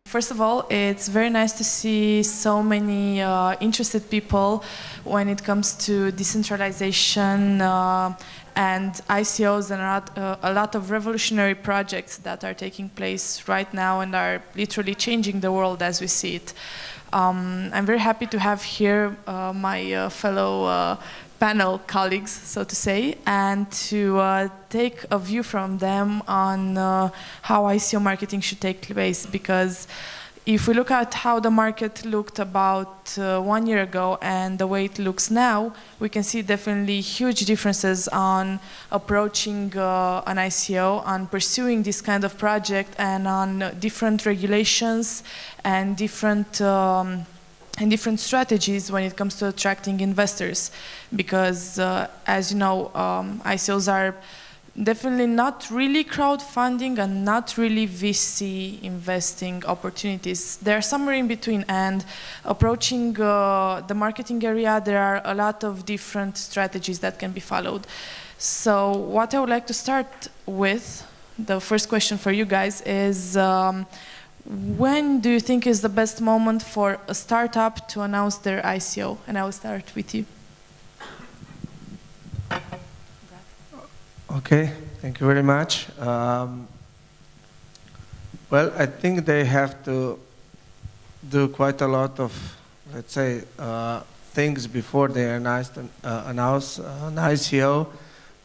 First of all, it's very nice to see so many interested people when it comes to decentralization and ICOs and a lot of revolutionary projects that are taking place right now and are literally changing the world as we see it. I'm very happy to have here my fellow panel colleagues, so to say, and to take a view from them on how ICO marketing should take place, because if we look at how the market looked about 1 year ago and the way it looks now, we can see definitely huge differences on approaching an ICO, on pursuing this kind of project, and on different regulations and different strategies when it comes to attracting investors. Because as you know, ICOs are definitely not really crowdfunding and not really VC investing opportunities. They're somewhere in between, and approaching the marketing area, there are a lot of different strategies that can be followed. So what I would like to start with, the first question for you guys is, when do you think is the best moment for a startup to announce their ICO? And I will start with you. Okay, thank you very much. Well, I think they have to do quite a lot of, let's say, things before they announce an ICO,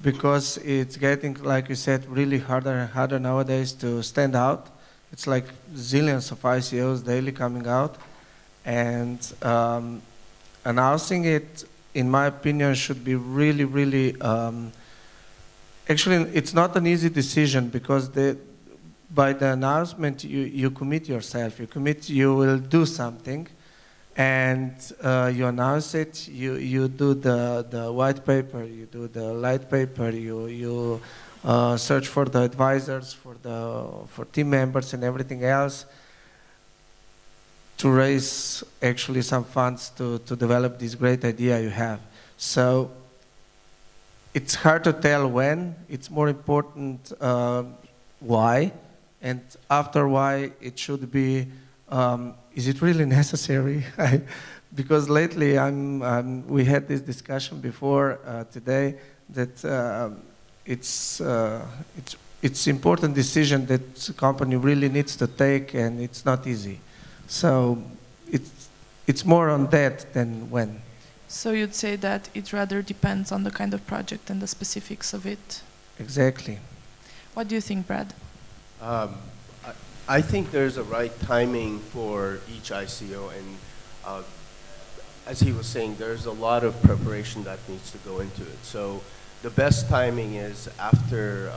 because it's getting, like you said, really harder and harder nowadays to stand out. It's like zillions of ICOs daily coming out, and announcing it, in my opinion, should be really, really. Actually, it's not an easy decision, because by the announcement you commit yourself. You commit you will do something, and you announce it. You do the white paper, you do the light paper, you search for the advisors, for team members and everything else, to raise actually some funds to develop this great idea you have. So it's hard to tell when. It's more important why, and after why it should be, is it really necessary? Because lately we had this discussion before today that it's important decision that the company really needs to take, and it's not easy. So it's more on that than when. So you'd say that it rather depends on the kind of project and the specifics of it. Exactly. What do you think, Brad? I think there's a right timing for each ICO, and as he was saying, there's a lot of preparation that needs to go into it. So the best timing is after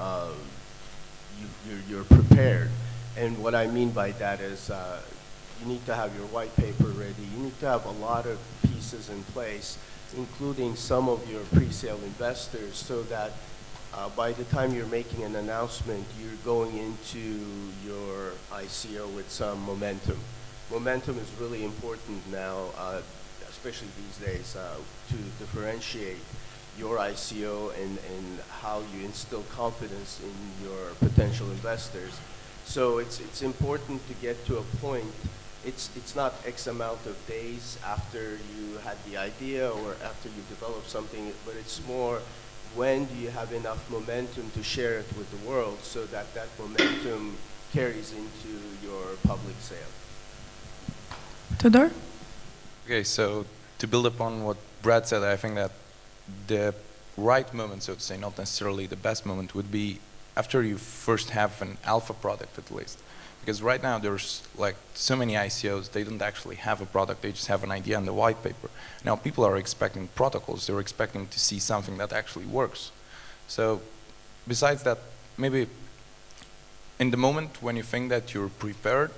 you're prepared. And what I mean by that is you need to have your white paper ready. You need to have a lot of pieces in place, including some of your pre-sale investors, so that by the time you're making an announcement, you're going into your ICO with some momentum. Momentum is really important now, especially these days, to differentiate your ICO and how you instill confidence in your potential investors. So it's important to get to a point. It's not X amount of days after you had the idea or after you developed something, but it's more, when do you have enough momentum to share it with the world so that that momentum carries into your public sale. Tudor? Okay, so to build upon what Brad said, I think that the right moment, so to say, not necessarily the best moment, would be after you first have an alpha product at least. Because right now there's like so many ICOs, they don't actually have a product, they just have an idea and the white paper. Now people are expecting protocols, they're expecting to see something that actually works. So besides that, maybe in the moment when you think that you're prepared,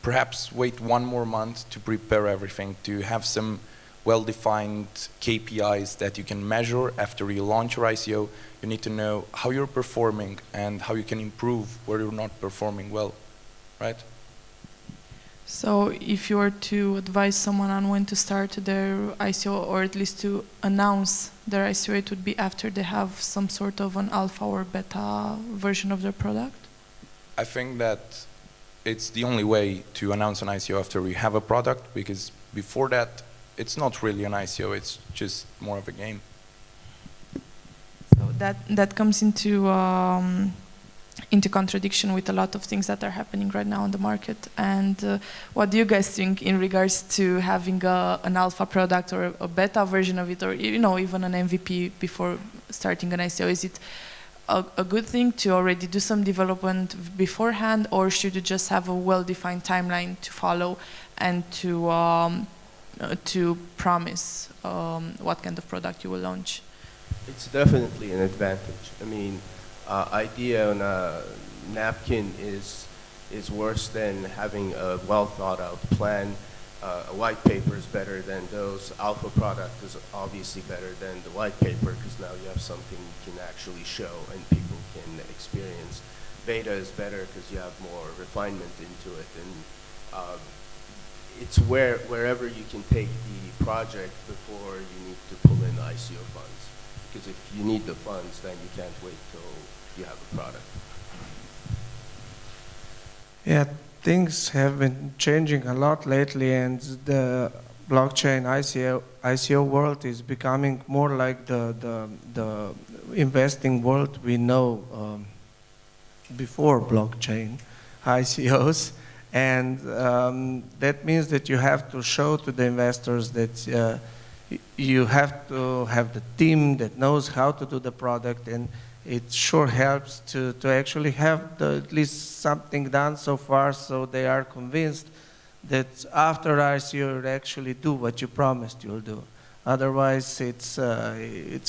perhaps wait 1 more month to prepare everything, to have some well-defined KPIs that you can measure after you launch your ICO. You need to know how you're performing and how you can improve where you're not performing well, right? So if you were to advise someone on when to start their ICO, or at least to announce their ICO, it would be after they have some sort of an alpha or beta version of their product? I think that it's the only way to announce an ICO after you have a product, because before that, it's not really an ICO, it's just more of a game. So that comes into contradiction with a lot of things that are happening right now on the market. And what do you guys think in regards to having an alpha product or a beta version of it, or even an MVP before starting an ICO? Is it a good thing to already do some development beforehand, or should you just have a well-defined timeline to follow and to promise what kind of product you will launch? It's definitely an advantage. I mean, idea on a napkin is worse than having a well-thought-out plan. A white paper is better than those. Alpha product is obviously better than the white paper because now you have something you can actually show and people can experience. Beta is better because you have more refinement into it, and it's wherever you can take the project before you need to pull in ICO funds. Because if you need the funds, then you can't wait till you have a product. Yeah, things have been changing a lot lately, and the blockchain ICO world is becoming more like the investing world we know before blockchain ICOs. And that means that you have to show to the investors that you have to have the team that knows how to do the product, and it sure helps to actually have at least something done so far, so they are convinced that after ICO you actually do what you promised you'll do. Otherwise, it's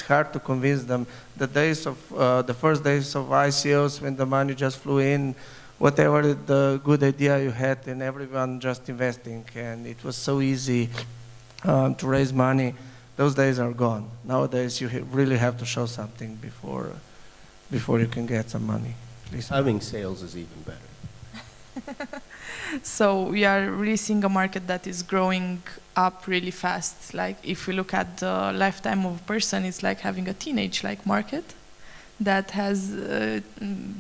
hard to convince them. The first days of ICOs, when the money just flew in, whatever the good idea you had, and everyone just investing, and it was so easy to raise money. Those days are gone. Nowadays, you really have to show something before you can get some money. Please. Having sales is even better. So we are really seeing a market that is growing up really fast. Like if we look at the lifetime of a person, it's like having a teenage-like market that has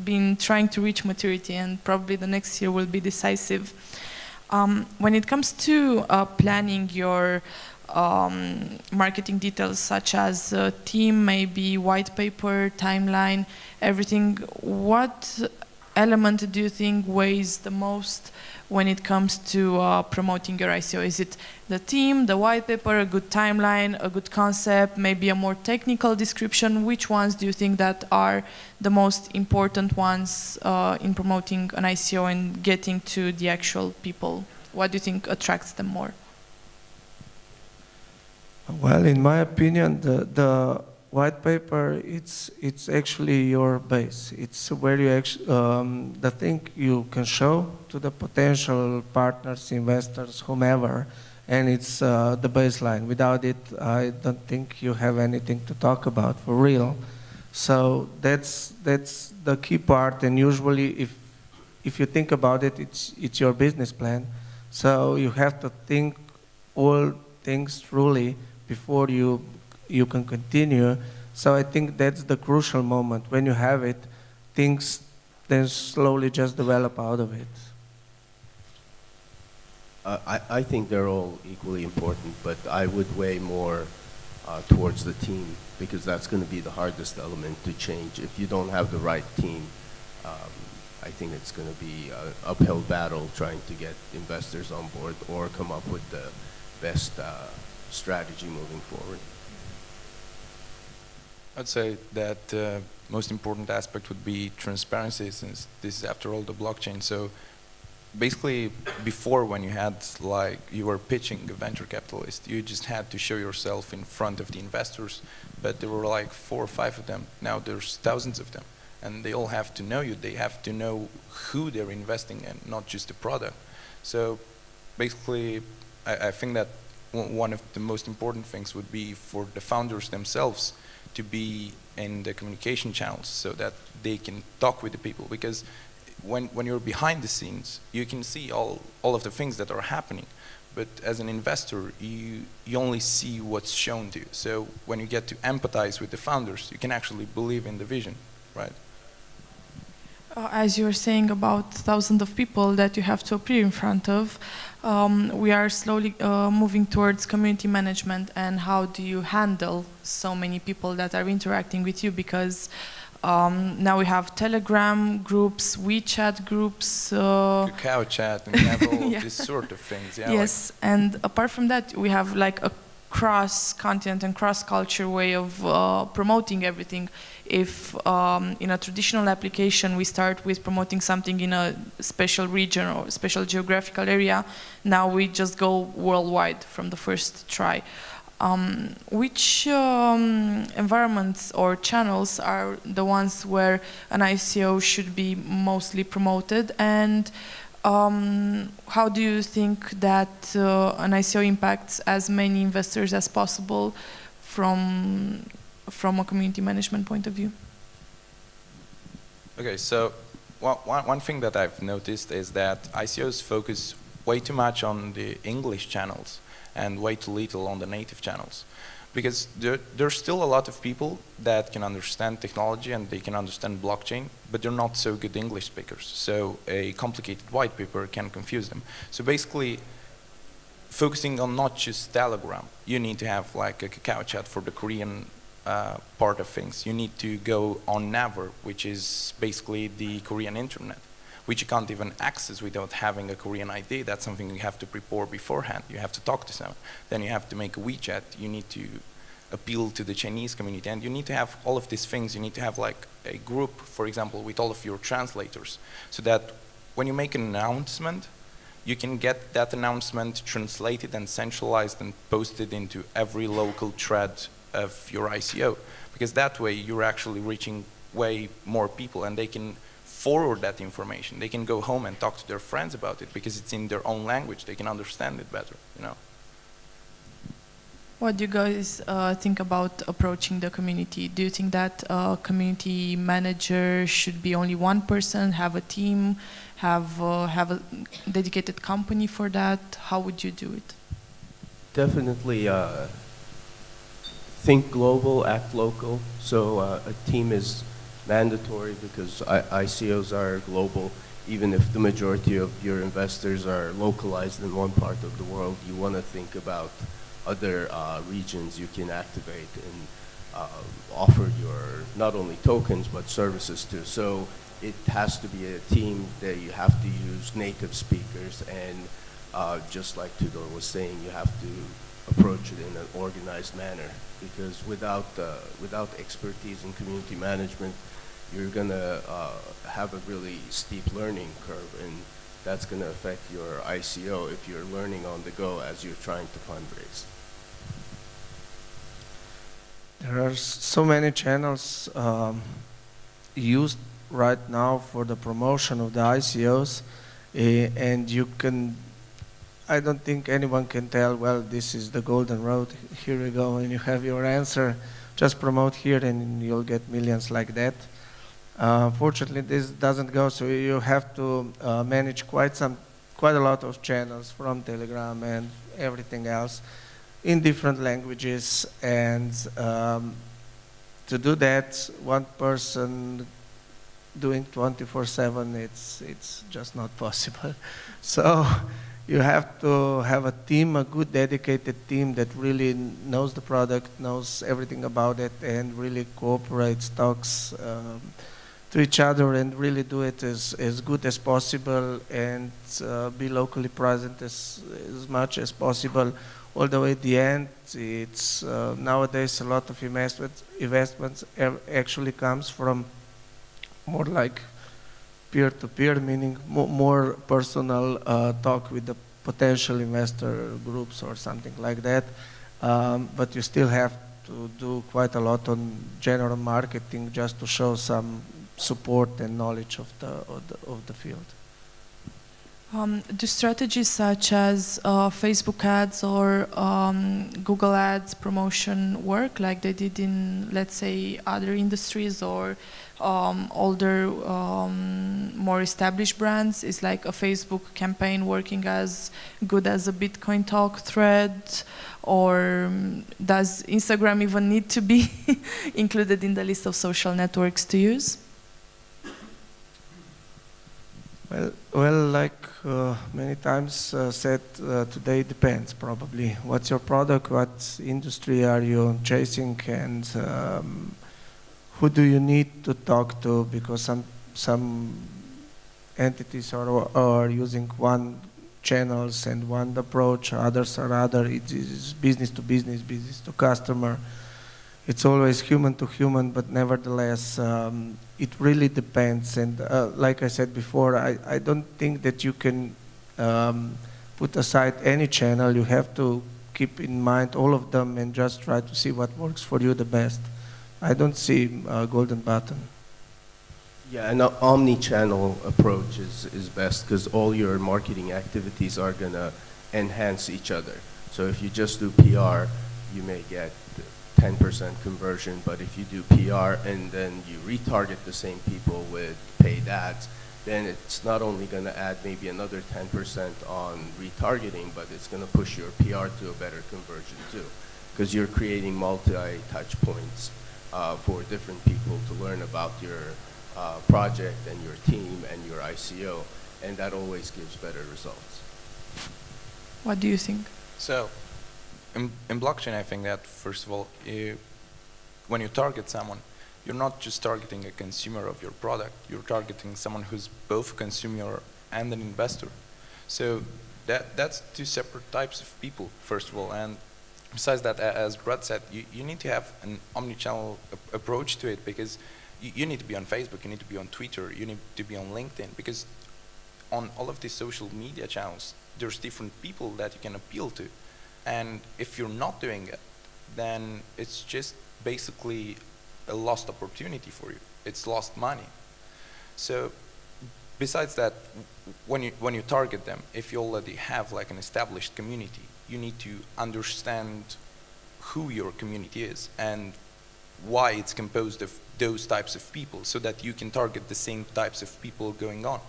been trying to reach maturity, and probably the next year will be decisive. When it comes to planning your marketing details, such as team, maybe white paper, timeline, everything, what element do you think weighs the most when it comes to promoting your ICO? Is it the team, the white paper, a good timeline, a good concept, maybe a more technical description? Which ones do you think that are the most important ones in promoting an ICO and getting to the actual people? What do you think attracts them more? Well, in my opinion, the white paper, it's actually your base. It's where you actually, the thing you can show to the potential partners, investors, whomever, and it's the baseline. Without it, I don't think you have anything to talk about for real. So that's the key part. And usually, if you think about it, it's your business plan. So you have to think all things truly before you can continue. So I think that's the crucial moment. When you have it, things then slowly just develop out of it. I think they're all equally important, but I would weigh more towards the team, because that's going to be the hardest element to change. If you don't have the right team, I think it's going to be an uphill battle trying to get investors on board or come up with the best strategy moving forward. I'd say that the most important aspect would be transparency, since this is, after all, the blockchain. So basically, before, when you had, like, you were pitching a venture capitalist, you just had to show yourself in front of the investors, but there were like 4 or 5 of them. Now there's thousands of them, and they all have to know you. They have to know who they're investing in, not just the product. So basically, I think that one of the most important things would be for the founders themselves to be in the communication channels, so that they can talk with the people. Because when you're behind the scenes, you can see all of the things that are happening. But as an investor, you only see what's shown to you. So when you get to empathize with the founders, you can actually believe in the vision, right? As you were saying about thousands of people that you have to appear in front of, we are slowly moving towards community management. And how do you handle so many people that are interacting with you? Because now we have Telegram groups, WeChat groups. Kakao chat and have all Yeah. these sort of things. Yeah, Yes, and apart from that, we have like a cross-continent and cross-culture way of promoting everything. If in a traditional application we start with promoting something in a special region or special geographical area, now we just go worldwide from the first try. Which environments or channels are the ones where an ICO should be mostly promoted, and how do you think that an ICO impacts as many investors as possible from a community management point of view? Okay, so one thing that I've noticed is that ICOs focus way too much on the English channels and way too little on the native channels. Because there's still a lot of people that can understand technology and they can understand blockchain, but they're not so good English speakers. So a complicated white paper can confuse them. So basically, focusing on not just Telegram, you need to have like a Kakao chat for the Korean part of things. You need to go on Naver, which is basically the Korean internet, which you can't even access without having a Korean ID. That's something you have to prepare beforehand. You have to talk to someone. Then you have to make a WeChat. You need to appeal to the Chinese community. And you need to have all of these things. You need to have like a group, for example, with all of your translators, so that when you make an announcement, you can get that announcement translated and centralized and posted into every local thread of your ICO. Because that way you're actually reaching way more people and they can forward that information. They can go home and talk to their friends about it because it's in their own language. They can understand it better, you know. What do you guys think about approaching the community? Do you think that a community manager should be only one person, have a team, have a dedicated company for that? How would you do it? Definitely think global, act local. So a team is mandatory because ICOs are global. Even if the majority of your investors are localized in one part of the world, you want to think about other regions you can activate and offer your not only tokens but services to. So it has to be a team that you have to use native speakers, and just like Tudor was saying, you have to approach it in an organized manner, because without expertise in community management, you're gonna have a really steep learning curve, and that's gonna affect your ICO if you're learning on the go as you're trying to fundraise. There are so many channels used right now for the promotion of the ICOs, and you can, I don't think anyone can tell, well, this is the golden road, here you go, and you have your answer, just promote here and you'll get millions like that. Fortunately, this doesn't go, so you have to manage quite a lot of channels from Telegram and everything else in different languages, and to do that, one person doing 24/7, it's just not possible. So you have to have a team, a good dedicated team that really knows the product, knows everything about it, and really cooperates, talks to each other, and really do it as good as possible, and be locally present as much as possible. Although at the end, it's nowadays a lot of investments actually comes from more like peer-to-peer, meaning more personal talk with the potential investor groups or something like that. But you still have to do quite a lot on general marketing just to show some support and knowledge of the field. Do strategies such as Facebook ads or Google ads promotion work like they did in, let's say, other industries or older, more established brands? Is like a Facebook campaign working as good as a Bitcoin talk thread? Or does Instagram even need to be included in the list of social networks to use? Like many times said, today depends probably. What's your product? What industry are you chasing? And who do you need to talk to? Because some entities are using one channels and one approach, others are other. It is business to business, business to customer. It's always human to human, but nevertheless, it really depends. And like I said before, I don't think that you can put aside any channel. You have to keep in mind all of them and just try to see what works for you the best. I don't see a golden button. Yeah, an omni-channel approach is best because all your marketing activities are going to enhance each other. So if you just do PR, you may get 10% conversion, but if you do PR and then you retarget the same people with paid ads, then it's not only going to add maybe another 10% on retargeting, but it's going to push your PR to a better conversion too, because you're creating multi-touch points for different people to learn about your project and your team and your ICO, and that always gives better results. What do you think? So, in blockchain, I think that, first of all, when you target someone, you're not just targeting a consumer of your product, you're targeting someone who's both a consumer and an investor. So that's two separate types of people, first of all. And besides that, as Brad said, you need to have an omni-channel approach to it, because you need to be on Facebook, you need to be on Twitter, you need to be on LinkedIn, because on all of these social media channels, there's different people that you can appeal to. And if you're not doing it, then it's just basically a lost opportunity for you. It's lost money. So besides that, when you target them, if you already have like an established community, you need to understand who your community is and why it's composed of those types of people, so that you can target the same types of people going on.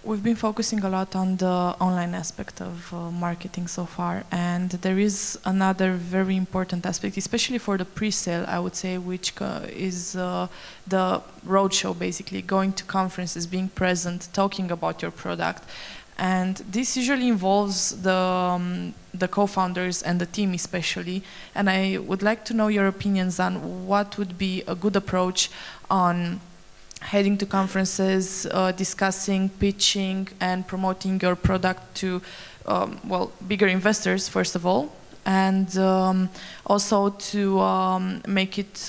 We've been focusing a lot on the online aspect of marketing so far, and there is another very important aspect, especially for the pre-sale, I would say, which is the roadshow, basically, going to conferences, being present, talking about your product. And this usually involves the co-founders and the team especially, and I would like to know your opinions on what would be a good approach on heading to conferences, discussing, pitching, and promoting your product to, well, bigger investors, first of all, and also to make it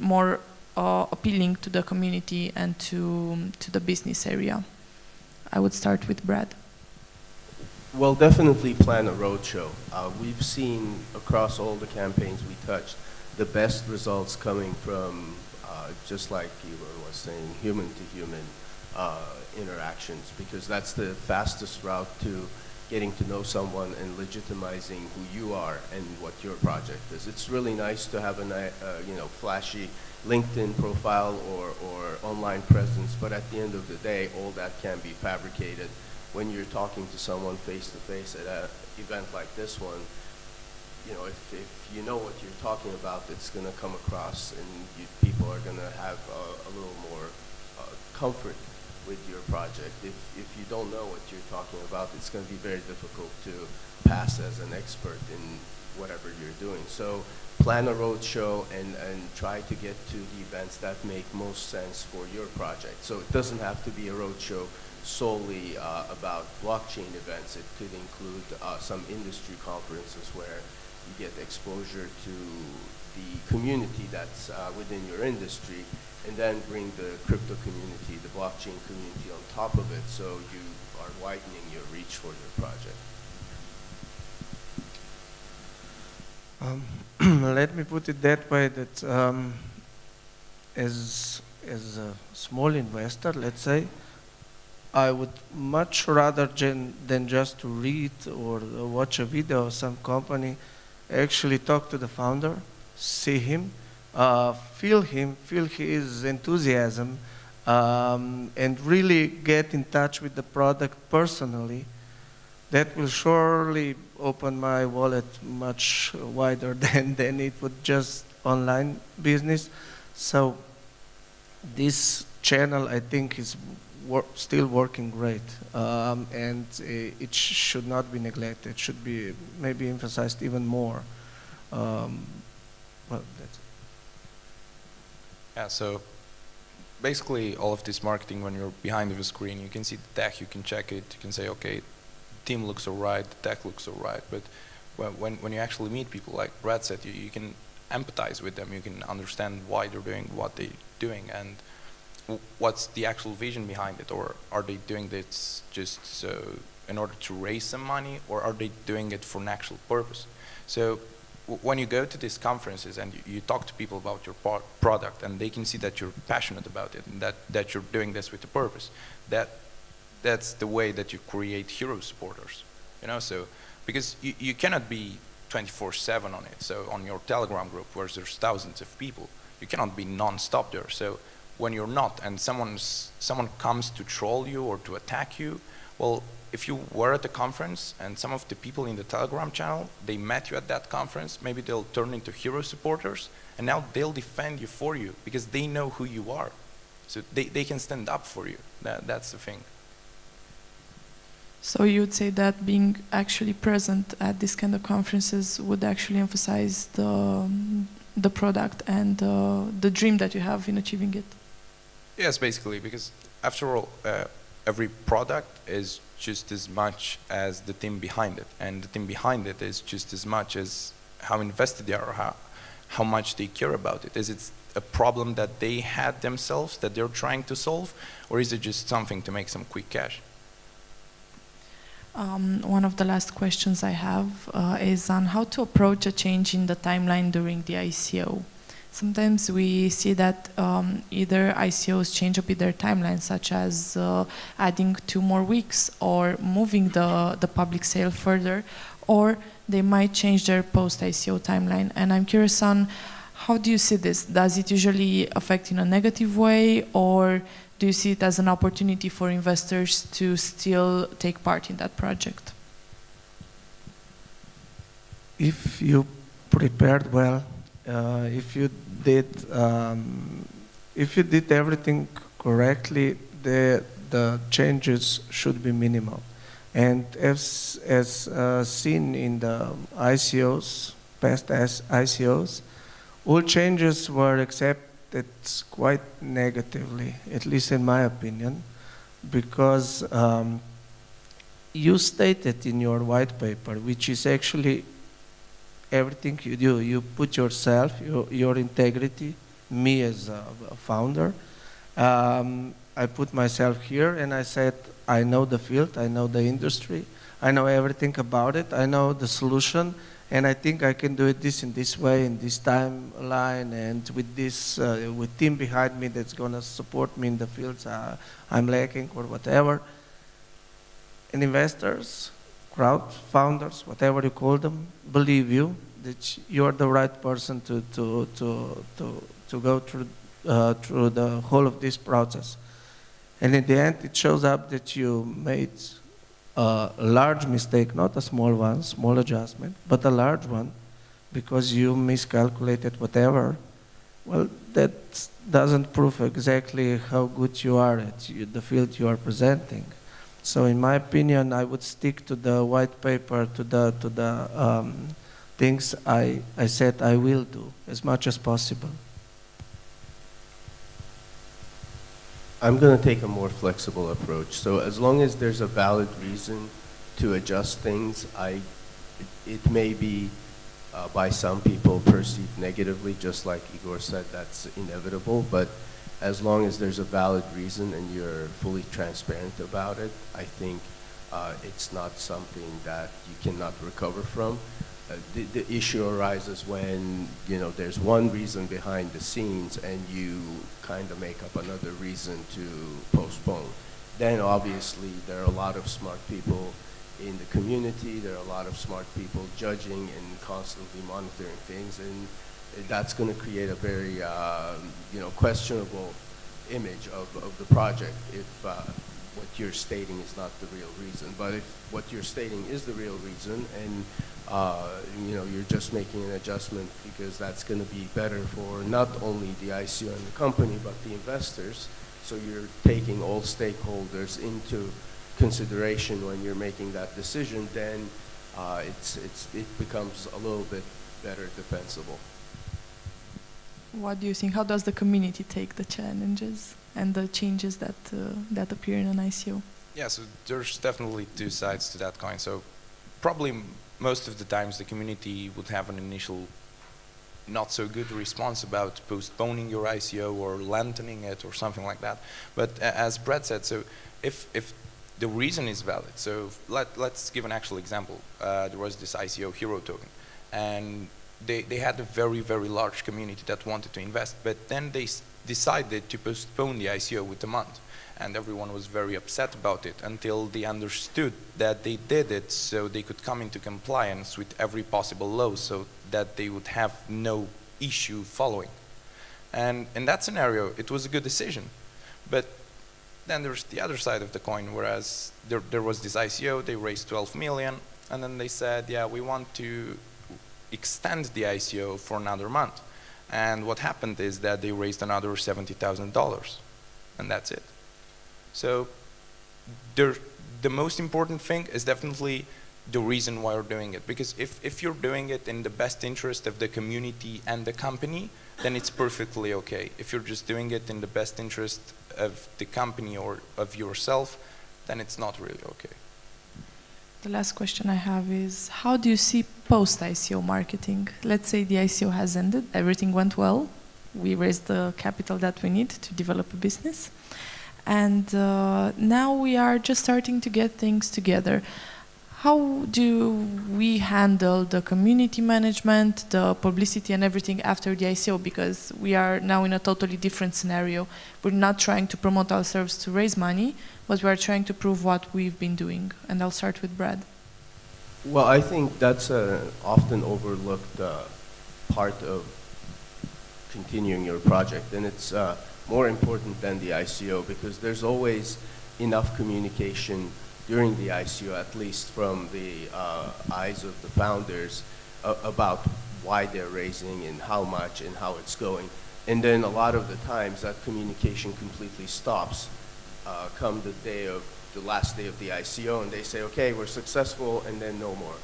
more appealing to the community and to the business area. I would start with Brad. Well, definitely plan a roadshow. We've seen across all the campaigns we touched, the best results coming from just like Igor was saying, human-to-human interactions, because that's the fastest route to getting to know someone and legitimizing who you are and what your project is. It's really nice to have a flashy LinkedIn profile or online presence, but at the end of the day, all that can be fabricated. When you're talking to someone face-to-face at an event like this one, you know, if you know what you're talking about, it's going to come across, and people are going to have a little more comfort with your project. If you don't know what you're talking about, it's going to be very difficult to pass as an expert in whatever you're doing. So plan a roadshow and try to get to the events that make most sense for your project. So it doesn't have to be a roadshow solely about blockchain events. It could include some industry conferences where you get exposure to the community that's within your industry, and then bring the crypto community, the blockchain community on top of it, so you are widening your reach for your project. Let me put it that way, that as a small investor, let's say, I would much rather than just to read or watch a video of some company, actually talk to the founder, see him, feel his enthusiasm, and really get in touch with the product personally. That will surely open my wallet much wider than it would just online business. So this channel, I think, is still working great, and it should not be neglected. It should be maybe emphasized even more. Well, that's it. Yeah, so basically all of this marketing, when you're behind the screen, you can see the tech, you can check it, you can say, okay, team looks all right, the tech looks all right, but when you actually meet people, like Brad said, you can empathize with them, you can understand why they're doing what they're doing, and what's the actual vision behind it, or are they doing this just so in order to raise some money, or are they doing it for an actual purpose? So when you go to these conferences and you talk to people about your product, and they can see that you're passionate about it and that you're doing this with a purpose, that's the way that you create hero supporters, you know. So because you cannot be 24/7 on it. So on your Telegram group, where there's thousands of people, you cannot be non-stop there. So when you're not, and someone comes to troll you or to attack you, well, if you were at the conference and some of the people in the Telegram channel, they met you at that conference, maybe they'll turn into hero supporters, and now they'll defend you for you because they know who you are. So they can stand up for you. That's the thing. So you would say that being actually present at these kind of conferences would actually emphasize the product and the dream that you have in achieving it? Yes, basically, because after all, every product is just as much as the team behind it, and the team behind it is just as much as how invested they are, how much they care about it. Is it a problem that they had themselves that they're trying to solve, or is it just something to make some quick cash? One of the last questions I have is on how to approach a change in the timeline during the ICO. Sometimes we see that either ICOs change a bit their timeline, such as adding 2 more weeks or moving the public sale further, or they might change their post-ICO timeline. And I'm curious on how do you see this? Does it usually affect in a negative way, or do you see it as an opportunity for investors to still take part in that project? If you prepared well, if you did everything correctly, the changes should be minimal. And as seen in the ICOs, past ICOs, all changes were accepted quite negatively, at least in my opinion, because you stated in your white paper, which is actually everything you do. You put yourself, your integrity, me as a founder. I put myself here and I said, I know the field, I know the industry, I know everything about it, I know the solution, and I think I can do it in this way, in this timeline, and with this, with team behind me that's gonna support me in the fields I'm lacking or whatever. And investors, crowd founders, whatever you call them, believe you that you're the right person to go through the whole of this process. And in the end, it shows up that you made a large mistake, not a small one, small adjustment, but a large one, because you miscalculated whatever. Well, that doesn't prove exactly how good you are at the field you are presenting. So in my opinion, I would stick to the white paper, to the things I said I will do as much as possible. I'm going to take a more flexible approach. So as long as there's a valid reason to adjust things, it may be by some people perceived negatively, just like Igor said, that's inevitable. But as long as there's a valid reason and you're fully transparent about it, I think it's not something that you cannot recover from. The issue arises when, you know, there's one reason behind the scenes and you kind of make up another reason to postpone. Then obviously there are a lot of smart people in the community, there are a lot of smart people judging and constantly monitoring things, and that's going to create a very, you know, questionable image of the project if what you're stating is not the real reason. But if what you're stating is the real reason, and you know, you're just making an adjustment because that's going to be better for not only the ICO and the company, but the investors, So you're taking all stakeholders into consideration when you're making that decision, then it becomes a little bit better defensible. What do you think? How does the community take the challenges and the changes that that appear in an ICO? Yeah, so there's definitely two sides to that coin. So probably most of the times the community would have an initial not so good response about postponing your ICO or lengthening it or something like that. But as Brad said, so if the reason is valid, so let's give an actual example. There was this ICO hero token, and they had a very, very large community that wanted to invest, but then they decided to postpone the ICO with a month. And everyone was very upset about it until they understood that they did it so they could come into compliance with every possible law so that they would have no issue following. And in that scenario, it was a good decision. But then there's the other side of the coin, whereas there was this ICO, they raised 12 million, and then they said, yeah, we want to extend the ICO for another month. And what happened is that they raised another $70,000, and that's it. So the most important thing is definitely the reason why you're doing it. Because if you're doing it in the best interest of the community and the company, then it's perfectly okay. If you're just doing it in the best interest of the company or of yourself, then it's not really okay. The last question I have is, how do you see post-ICO marketing? Let's say the ICO has ended, everything went well, we raised the capital that we need to develop a business. And now we are just starting to get things together. How do we handle the community management, the publicity and everything after the ICO? Because we are now in a totally different scenario. We're not trying to promote ourselves to raise money, but we are trying to prove what we've been doing. And I'll start with Brad. Well, I think that's an often overlooked part of continuing your project. And it's more important than the ICO because there's always enough communication during the ICO, at least from the eyes of the founders, about why they're raising and how much and how it's going. And then a lot of the times that communication completely stops come the last day of the ICO, and they say, okay, we're successful, and then no more.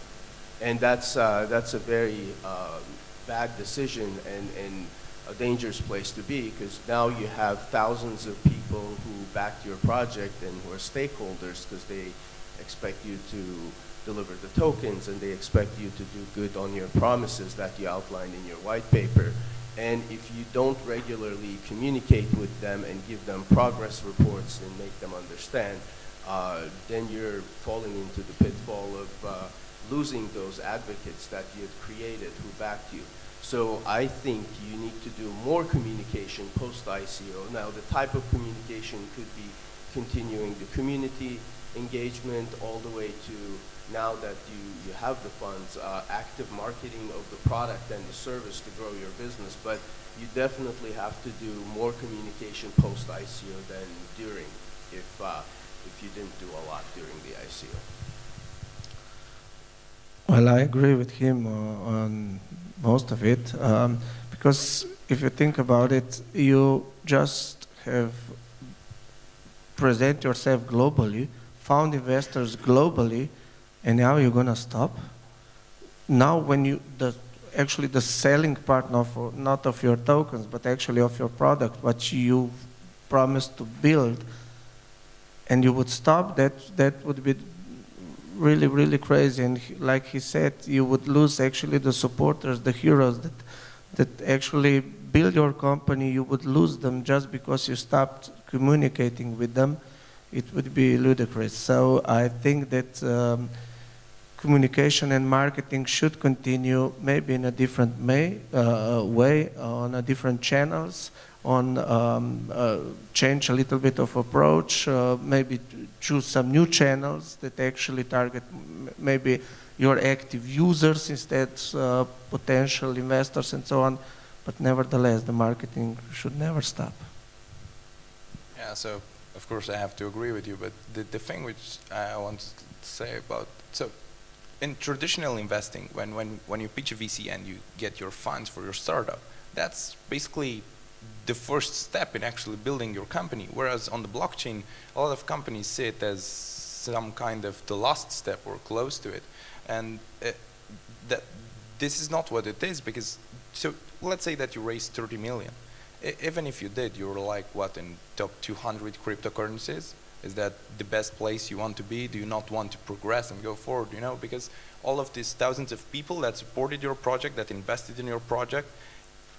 And that's a very bad decision and a dangerous place to be, because now you have thousands of people who backed your project and who are stakeholders because they expect you to deliver the tokens and they expect you to do good on your promises that you outlined in your white paper. And if you don't regularly communicate with them and give them progress reports and make them understand, then you're falling into the pitfall of losing those advocates that you had created who backed you. So I think you need to do more communication post-ICO. Now, the type of communication could be continuing the community engagement all the way to, now that you have the funds, active marketing of the product and the service to grow your business. But you definitely have to do more communication post-ICO than during, if you didn't do a lot during the ICO. Well, I agree with him on most of it, because if you think about it, you just have present yourself globally, found investors globally, and now you're gonna stop. Now when actually the selling part not of your tokens, but actually of your product, what you promised to build, and you would stop, that would be really, really crazy. And like he said, you would lose actually the supporters, the heroes that actually build your company. You would lose them just because you stopped communicating with them. It would be ludicrous. So I think that communication and marketing should continue, maybe in a different way, on a different channels, on change a little bit of approach, maybe choose some new channels that actually target maybe your active users instead potential investors and so on. But nevertheless, the marketing should never stop. Yeah, so of course I have to agree with you, but the thing which I want to say about, so in traditional investing, when you pitch a VC and you get your funds for your startup, that's basically the first step in actually building your company. Whereas on the blockchain, a lot of companies see it as some kind of the last step or close to it. And that this is not what it is, because, so let's say that you raised 30 million. Even if you did, you're like, what, in top 200 cryptocurrencies? Is that the best place you want to be? Do you not want to progress and go forward, you know? Because all of these thousands of people that supported your project, that invested in your project,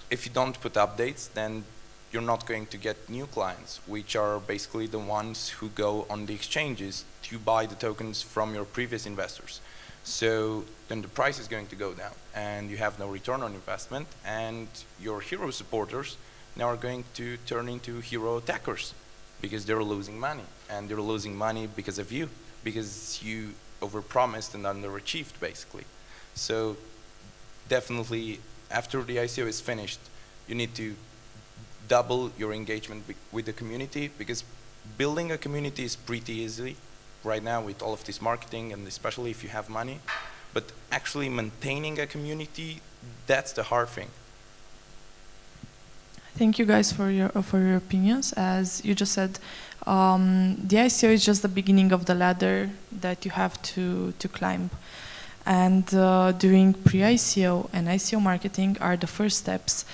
if you don't put updates, then you're not going to get new clients, which are basically the ones who go on the exchanges to buy the tokens from your previous investors. So then the price is going to go down, and you have no return on investment, and your hero supporters now are going to turn into hero attackers because they're losing money, and they're losing money because of you, because you overpromised and underachieved, basically. So definitely, after the ICO is finished, you need to double your engagement with the community, because building a community is pretty easy right now with all of this marketing, and especially if you have money. But actually maintaining a community, that's the hard thing. Thank you guys for your opinions. As you just said, the ICO is just the beginning of the ladder that you have to climb. And doing pre-ICO and ICO marketing are the first steps.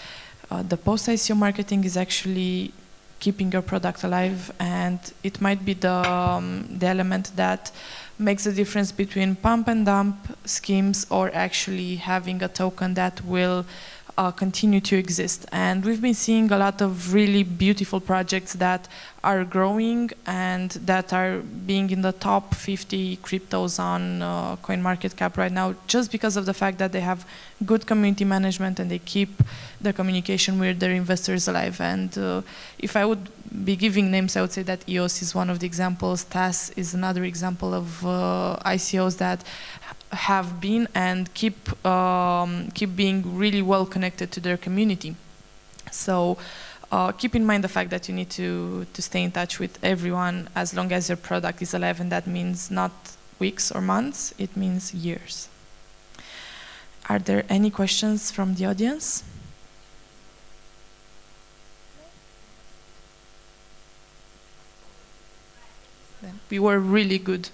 The post-ICO marketing is actually keeping your product alive, and it might be the element that makes the difference between pump and dump schemes or actually having a token that will continue to exist. And we've been seeing a lot of really beautiful projects that are growing and that are being in the top 50 cryptos on CoinMarketCap right now, just because of the fact that they have good community management and they keep the communication with their investors alive. And if I would be giving names, I would say that EOS is one of the examples. TAS is another example of ICOs that have been and keep being really well connected to their community. So keep in mind the fact that you need to stay in touch with everyone as long as your product is alive, and that means not weeks or months, it means years. Are there any questions from the audience? We were really good.